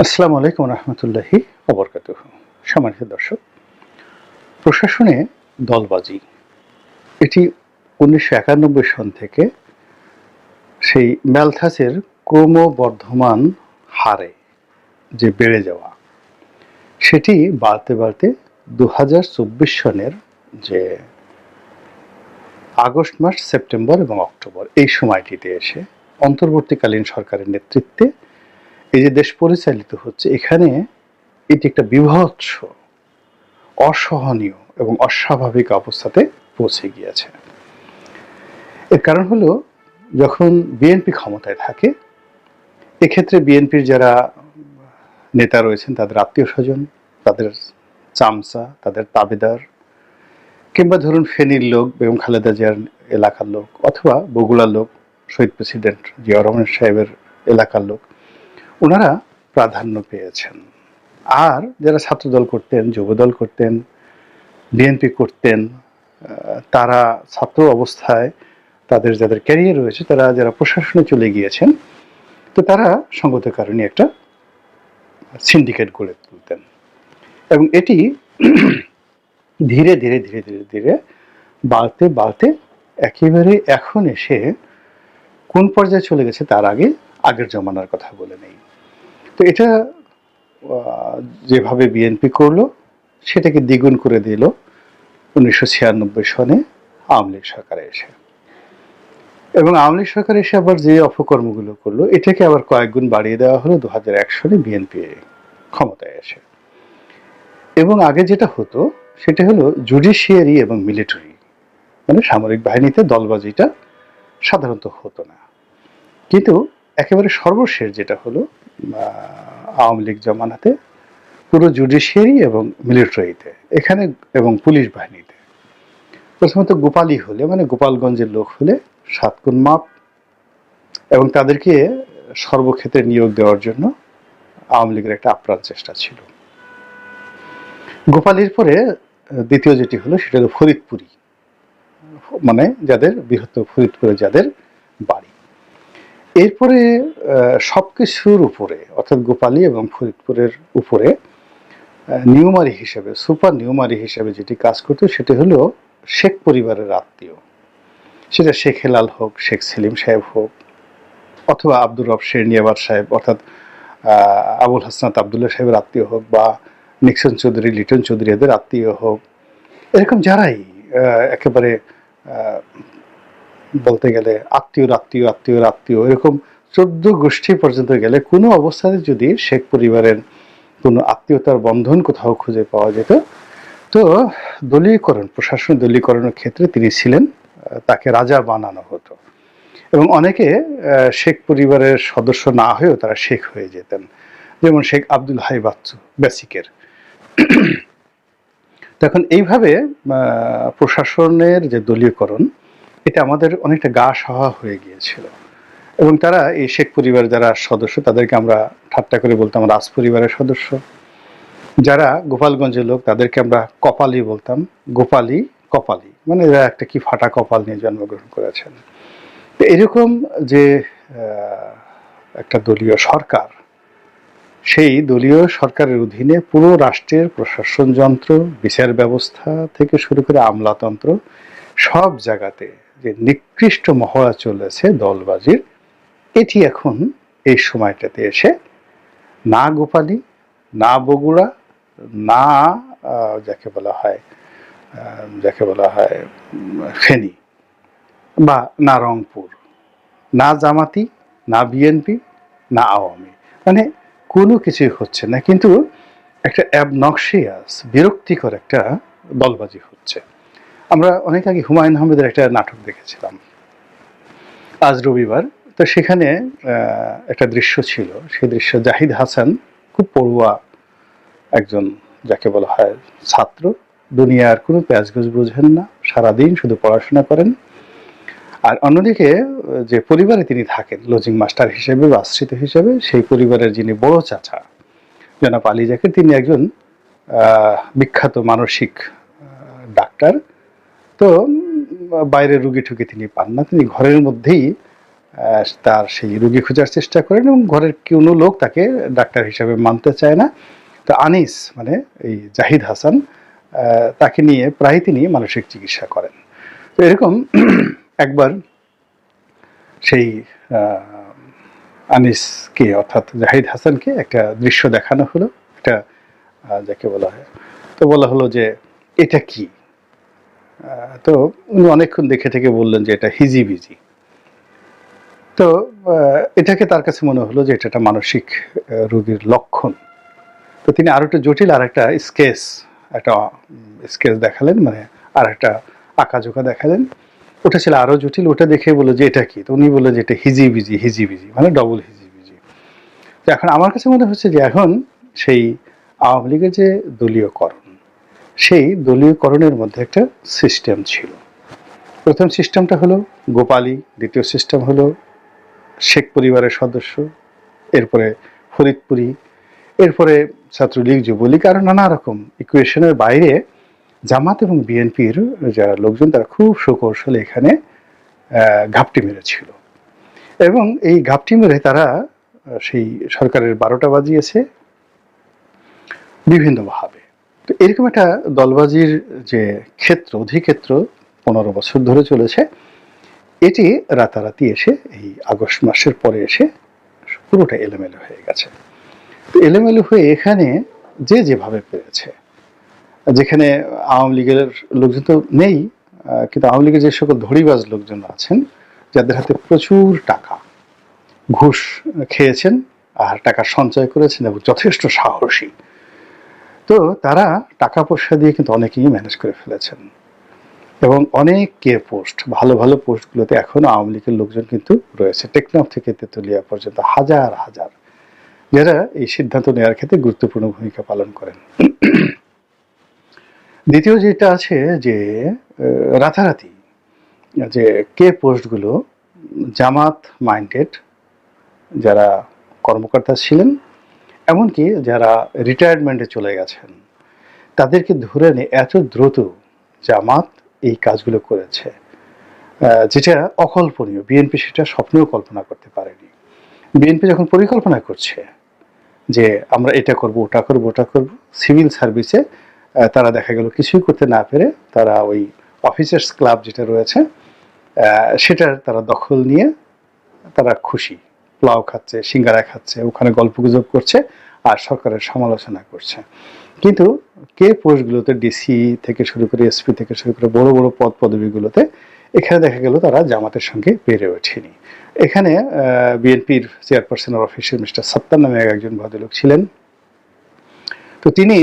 আসসালামু আলাইকুম রহমতুল্লাহি ওবরকাতুহু। সম্মানিত দর্শক, প্রশাসনে দলবাজি এটি ১৯৯১ সন থেকে সেই ম্যালথাসের ক্রমবর্ধমান হারে যে বেড়ে যাওয়া, সেটি বাড়তে বাড়তে ২০২৪ সনের যে আগস্ট মাস, সেপ্টেম্বর এবং অক্টোবর এই সময়টিতে এসে অন্তর্বর্তীকালীন সরকারের নেতৃত্বে এই যে দেশ পরিচালিত হচ্ছে, এখানে এটি একটা বীভৎস, অসহনীয় এবং অস্বাভাবিক অবস্থাতে পৌঁছে গিয়েছে। এর কারণ হলো, যখন বিএনপি ক্ষমতায় থাকে, এক্ষেত্রে বিএনপির যারা নেতা রয়েছেন তাদের আত্মীয় স্বজন, তাদের চামচা, তাদের তাবেদার, কিংবা ধরুন ফেনীর লোক, বেগম খালেদা জিয়ার এলাকার লোক, অথবা বগুড়ার লোক, শহীদ প্রেসিডেন্ট জিয়াউর রহমান সাহেবের এলাকার লোক, ওনারা প্রাধান্য পেয়েছেন। আর যারা ছাত্রদল করতেন, যুবদল করতেন, বিএনপি করতেন, তারা ছাত্র অবস্থায় তাদের যাদের ক্যারিয়ার রয়েছে, তারা যারা প্রশাসনে চলে গিয়েছেন, তো তারা সঙ্গত কারণে একটা সিন্ডিকেট গড়ে তুলতেন। এবং এটি ধীরে ধীরে ধীরে ধীরে ধীরে বাড়তে বাড়তে একেবারে এখন এসে কোন পর্যায়ে চলে গেছে তার আগে আগের জমানার কথা বলে নেই। তো এটা যেভাবে বিএনপি করলো, সেটাকে দ্বিগুণ করে দিল ১৯৯৬ সনে আওয়ামী লীগ সরকারে এসে। এবং আওয়ামী লীগ সরকার এসে আবার যে অপকর্মগুলো করলো, এটাকে আবার কয়েক গুণ বাড়িয়ে দেওয়া হলো ২০০১ সনে বিএনপি ক্ষমতায় এসে। এবং আগে যেটা হতো সেটা হলো জুডিশিয়ারি এবং মিলিটারি, মানে সামরিক বাহিনীতে দলবাজিটা সাধারণত হতো না। কিন্তু একেবারে সর্বশেষ যেটা হলো আওয়ামী লীগ জমানাতে, পুরো জুডিশিয়ারি এবং মিলিটারিতে, এখানে এবং পুলিশ বাহিনীতে, প্রথমত গোপালী হলে, মানে গোপালগঞ্জের লোক হলে ৭ গুণ মাপ, এবং তাদেরকে সর্বক্ষেত্রে নিয়োগ দেওয়ার জন্য আওয়ামী লীগের একটা আপ্রাণ চেষ্টা ছিল। গোপালীর পরে দ্বিতীয় যেটি হলো সেটা হলো ফরিদপুরি, মানে যাদের বৃহত্তর ফরিদপুরে যাদের বাড়ি। এরপরে সবকিছুর উপরে, অর্থাৎ গোপালী এবং ফরিদপুরের উপরে নিউমারি হিসেবে, সুপার নিউমারি হিসেবে যেটি কাজ করতো, সেটি হলো শেখ পরিবারের আত্মীয়। সেটা শেখ হেলাল হোক, শেখ সেলিম সাহেব হোক, অথবা আব্দুর রব শেরনিয়াবাদ সাহেব, অর্থাৎ আবুল হাসনাত আবদুল্লাহ সাহেবের আত্মীয় হোক, বা নিক্সন চৌধুরী, লিটন চৌধুরী এদের আত্মীয় হোক, এরকম যারাই একেবারে বলতে গেলে আত্মীয়র আত্মীয়, আত্মীয়র আত্মীয়, এরকম ১৪ গোষ্ঠী পর্যন্ত গেলে কোনো অবস্থাতে যদি শেখ পরিবারের কোনো আত্মীয়তার বন্ধন কোথাও খুঁজে পাওয়া যেত, তো দলীয়করণ, প্রশাসন দলীয়করণের ক্ষেত্রে তিনি ছিলেন, তাকে রাজা বানানো হতো। এবং অনেকে শেখ পরিবারের সদস্য না হয়েও তারা শেখ হয়ে যেতেন, যেমন শেখ আব্দুল হাই বাচ্চু বেসিকের। তখন এইভাবে প্রশাসনের যে দলীয়করণ, এটা আমাদের অনেকটা গা সহা হয়ে গিয়েছিল। এবং তারা এই শেখ পরিবারের যারা সদস্য, তাদেরকে আমরা ঠাট্টা করে বলতাম রাজ পরিবারের সদস্য। যারা গোপালগঞ্জের লোক, তাদেরকে আমরা কপালি বলতাম, গোপালী কপালি, মানে এরা একটা কি ফাটা কপাল নিয়ে জন্মগ্রহণ করেছেন। এরকম যে একটা দলীয় সরকার, সেই দলীয় সরকারের অধীনে পুরো রাষ্ট্রের প্রশাসন যন্ত্র, বিচার ব্যবস্থা থেকে শুরু করে আমলাতন্ত্র, সব জায়গাতে যে নিকৃষ্ট মহড়া চলেছে দলবাজির, এটি এখন এই সময়টাতে এসে না গোপালী, না বগুড়া, না যাকে বলা হয় ফেনী, বা না রংপুর, না জামাতি, না বিএনপি, না আওয়ামী, মানে কোনো কিছুই হচ্ছে না। কিন্তু একটা অ্যাবনক্সিয়াস, বিরক্তিকর একটা দলবাজি হচ্ছে। আমরা অনেক আগে হুমায়ুন আহমেদের একটা নাটক দেখেছিলাম, আজ রবিবার। তো সেখানে একটা দৃশ্য ছিল, সেই দৃশ্য জাহিদ হাসান, খুব পড়ুয়া একজন যাকে বলা হয় ছাত্র, দুনিয়ার কোনো প্যাচগোজ বোঝেন না, সারাদিন শুধু পড়াশোনা করেন। আর অন্যদিকে যে পরিবারে তিনি থাকেন লজিং মাস্টার হিসেবে বা আশ্রিত হিসেবে, সেই পরিবারের যিনি বড় চাচা জনাব আলী জাকের, তিনি একজন বিখ্যাত মানসিক ডাক্তার। তো বাইরে রুগী ঠুগী তিনি পান না, তিনি ঘরের মধ্যেই তার সেই রোগী খোঁজার চেষ্টা করেন এবং ঘরের কোনো লোক তাকে ডাক্তার হিসাবে মানতে চায় না। তো আনিস মানে এই জাহিদ হাসান তাকে নিয়ে প্রায় তিনি মানসিক চিকিৎসা করেন। তো এরকম একবার সেই আনিসকে অর্থাৎ জাহিদ হাসানকে একটা দৃশ্য দেখানো হলো, একটা যাকে বলা হয়, তো বলা হলো যে এটা কি। তো উনি অনেকক্ষণ দেখে থেকে বললেন যে এটা হিজিবিজি। তো এটাকে তার কাছে মনে হলো যে এটা একটা মানসিক রোগীর লক্ষণ। তো তিনি আরো একটা জটিল আর একটা স্কেচ দেখালেন, মানে আর একটা আঁকাঝোঁকা দেখালেন। ওটা ছিল আরো জটিল, ওটা দেখে বললো যে এটা কি। তো উনি বললেন যে এটা হিজিবিজি মানে ডবল হিজিবিজি। তো এখন আমার কাছে মনে হচ্ছে যে এখন সেই আওয়ামী লীগের যে দলীয়করণ, সেই দলীয়করণের মধ্যে একটা সিস্টেম ছিল। প্রথম সিস্টেমটা হলো গোপালী, দ্বিতীয় সিস্টেম হলো শেখ পরিবারের সদস্য, এরপরে ফরিদপুরি, এরপরে ছাত্রলীগ, যুবলীগ, আরো নানা রকম ইকুয়েশনের বাইরে জামাত এবং বিএনপির যারা লোকজন তারা খুব সুকৌশলে এখানে ঘাপটি মেরেছিল এবং এই ঘাপটি মেরে তারা সেই সরকারের 12টা বাজিয়েছে বিভিন্নভাবে। তো এরকম একটা দলবাজির যে ক্ষেত্র, অধিক্ষেত্র 15 বছর ধরে চলেছে, এটি রাতারাতি এসে এই আগস্ট মাসের পরে এসে পুরোটা এলোমেলো হয়ে গেছে। তো এলোমেলো হয়ে এখানে যে যেভাবে পেরেছে, যেখানে আওয়ামী লীগের লোকজন তো নেই, কিন্তু আওয়ামী লীগের যে সকল ধড়িবাজ লোকজন আছেন যাদের হাতে প্রচুর টাকা, ঘুষ খেয়েছেন আর টাকা সঞ্চয় করেছেন এবং যথেষ্ট সাহসী, তো তারা টাকা পয়সা দিয়ে কিন্তু অনেকেই ম্যানেজ করে ফেলেছেন এবং অনেক কে পোস্ট, ভালো ভালো পোস্টগুলোতে এখনো আওয়ামী লীগের লোকজন কিন্তু রয়েছে, টেকনাফ থেকে তেতুলিয়া পর্যন্ত হাজার হাজার, যারা এই সিদ্ধান্ত নেওয়ার ক্ষেত্রে গুরুত্বপূর্ণ ভূমিকা পালন করেন। দ্বিতীয় যেটা আছে যে রাতারাতি যে কে পোস্টগুলো জামাত মাইন্ডেড যারা কর্মকর্তা ছিলেন, এমনকি যারা রিটায়ারমেন্টে চলে গেছেন, তাদেরকে ধরে নিয়ে এত দ্রুত জামাত এই কাজগুলো করেছে, যেটা অকল্পনীয়। বিএনপি সেটা স্বপ্নেও কল্পনা করতে পারেনি। বিএনপি যখন পরিকল্পনা করছে যে আমরা এটা করব, ওটা করব, ওটা করব, সিভিল সার্ভিসে তারা দেখা গেল কিছুই করতে না পেরে তারা ওই অফিসার্স ক্লাব যেটা রয়েছে সেটার তারা দখল নিয়ে তারা খুশি, পোলাও খাচ্ছে, সিঙ্গারা খাচ্ছে, ওখানে গল্পগুজব করছে আর সরকারের সমালোচনা করছে। কিন্তু কে পোস্টগুলোতে ডিসি থেকে শুরু করে এসপি থেকে শুরু করে বড় বড় পদ পদবিগুলোতে এখানে দেখা গেল তারা জামাতের সঙ্গে পেরে ওঠেনি। এখানে বিএনপির চেয়ারপারসনের অফিসে মিস্টার সত্তার নামে একজন ভদ্রলোক ছিলেন। তো তিনি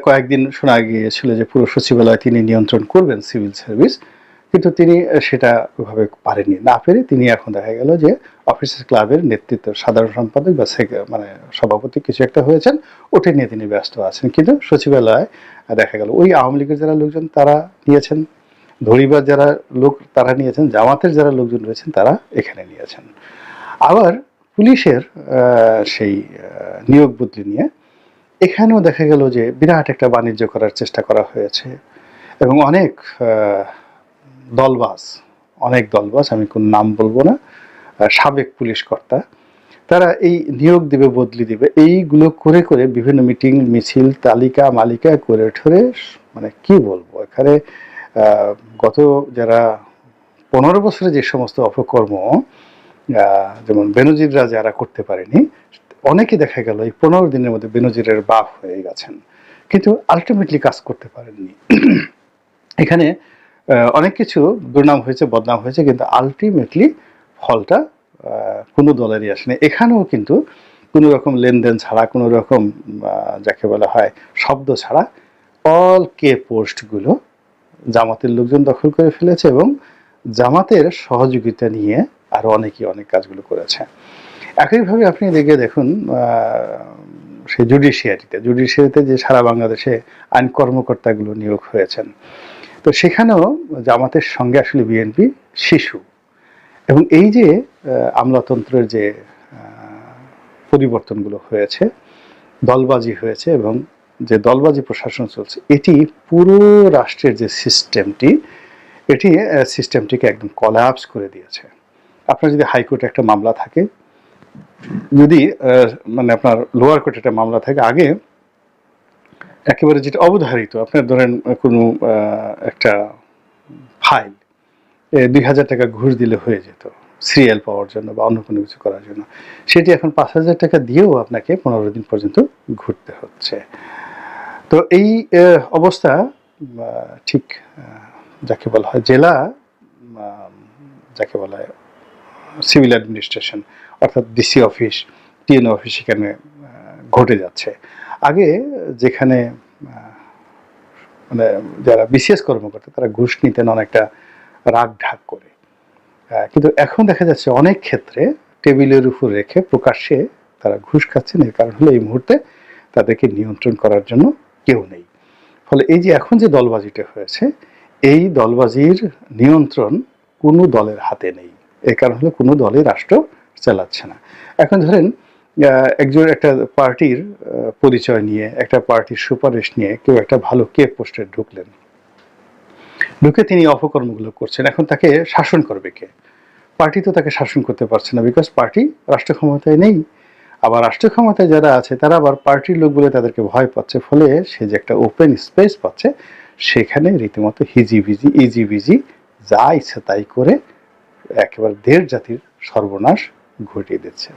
কয়েকদিন শোনা গিয়েছিল যে পুরো সচিবালয় তিনি নিয়ন্ত্রণ করবেন সিভিল সার্ভিস, কিন্তু তিনি সেটা ওইভাবে পারেননি। না পেরে তিনি এখন দেখা গেল যে অফিসার্স ক্লাবের নেতৃত্ব, সাধারণ সম্পাদক বা মানে সভাপতি কিছু একটা হয়েছেন, ওটা নিয়ে তিনি ব্যস্ত আছেন। কিন্তু সচিবালয় দেখা গেল ওই আওয়ামী লীগের যারা লোকজন তারা নিয়েছেন, ধড়িবাজ যারা লোক তারা নিয়েছেন, জামাতের যারা লোকজন রয়েছেন তারা এখানে নিয়েছেন। আবার পুলিশের সেই নিয়োগ বদলি নিয়ে এখানেও দেখা গেল যে বিরাট একটা বাণিজ্য করার চেষ্টা করা হয়েছে এবং অনেক দলবাজ, আমি কোন নাম বলবো না, সাবেক পুলিশ কর্তা, তারা এই নিয়োগ দিবে, বদলি দিবে, এইগুলো করে করে বিভিন্ন মিটিং মিছিল তালিকা মালিকা করে ঠরে, মানে কি বলবো, এখানে গত যারা 15 বছরে যে সমস্ত অপকর্ম যেমন বেনজিররা যারা করতে পারেনি, অনেকে দেখা গেল এই 15 দিনের মধ্যে বেনজিরের বাপ হয়ে গেছেন, কিন্তু আলটিমেটলি কাজ করতে পারেননি। এখানে অনেক কিছু দুর্নাম হয়েছে, বদনাম হয়েছে, কিন্তু আলটিমেটলি ফলটা কোনো দলেরই আসেনি। এখানেও কিন্তু কোনো রকম লেনদেন ছাড়া, কোনো রকম যাকে বলা হয় শব্দ ছাড়া অল কে পোস্টগুলো জামাতের লোকজন দখল করে ফেলেছে এবং জামাতের সহযোগিতা নিয়ে আরো অনেকেই অনেক কাজগুলো করেছে। একইভাবে আপনি দেখুন সেই জুডিশিয়ারিতে যে সারা বাংলাদেশে আইন কর্মকর্তাগুলো নিয়োগ হয়েছেন, তো সেখানেও জামাতের সঙ্গে আসলে বিএনপি শিশু। এবং এই যে আমলাতন্ত্রের যে পরিবর্তনগুলো হয়েছে, দলবাজি হয়েছে এবং যে দলবাজি প্রশাসন চলছে, এটি পুরো রাষ্ট্রের যে সিস্টেমটিকে একদম কলাপস করে দিয়েছে। আপনার যদি হাইকোর্টে একটা মামলা থাকে, যদি মানে আপনার লোয়ার কোর্টে একটা মামলা থাকে, আগে একেবারে যেটা অবধারিত, আপনার ধরেন কোনো একটা ফাইল 2,000 টাকা ঘুষ দিলে হয়ে যেত সিরিয়াল পাওয়ার জন্য বা অন্য কোনো কিছু করার জন্য, সেটি এখন 5,000 টাকা দিয়েও আপনাকে 15 দিন পর্যন্ত ঘুরতে হচ্ছে। তো এই অবস্থা ঠিক যাকে বলা হয় জেলা, যাকে বলা হয় সিভিল অ্যাডমিনিস্ট্রেশন, অর্থাৎ ডিসি অফিস, টিএনও অফিস, সেখানে ঘটে যাচ্ছে। আগে যেখানে মানে যারা বিসিএস কর্মকর্তা তারা ঘুষ নিতেন অনেকটা রাগ ঢাক করে, কিন্তু এখন দেখা যাচ্ছে অনেক ক্ষেত্রে টেবিলের উপর রেখে প্রকাশ্যে তারা ঘুষ খাচ্ছেন। এর কারণ হলো এই মুহূর্তে তাদেরকে নিয়ন্ত্রণ করার জন্য কেউ নেই। ফলে এই যে এখন যে দলবাজিটা হয়েছে, এই দলবাজির নিয়ন্ত্রণ কোনো দলের হাতে নেই। এর কারণ হলো কোনো দলই রাষ্ট্র চালাচ্ছে না। এখন ধরেন একজন একটা পার্টির পরিচয় নিয়ে, একটা পার্টির সুপারিশ নিয়ে কেউ একটা ভালো কে পোস্টে ঢুকলেন, ঢুকে তিনি অপকর্মগুলো করছেন, এখন তাকে শাসন করবে কে? পার্টি তো তাকে শাসন করতে পারছে না, বিকজ পার্টি রাষ্ট্র ক্ষমতায় নেই। আবার রাষ্ট্র ক্ষমতায় যারা আছে তারা আবার পার্টির লোকগুলো তাদেরকে ভয় পাচ্ছে, ফলে সে যে একটা ওপেন স্পেস পাচ্ছে সেখানে রীতিমতো হিজিবিজি ইজিবিজি যা ইচ্ছে তাই করে একেবারে দেড় জাতির সর্বনাশ ঘটিয়ে দিচ্ছে।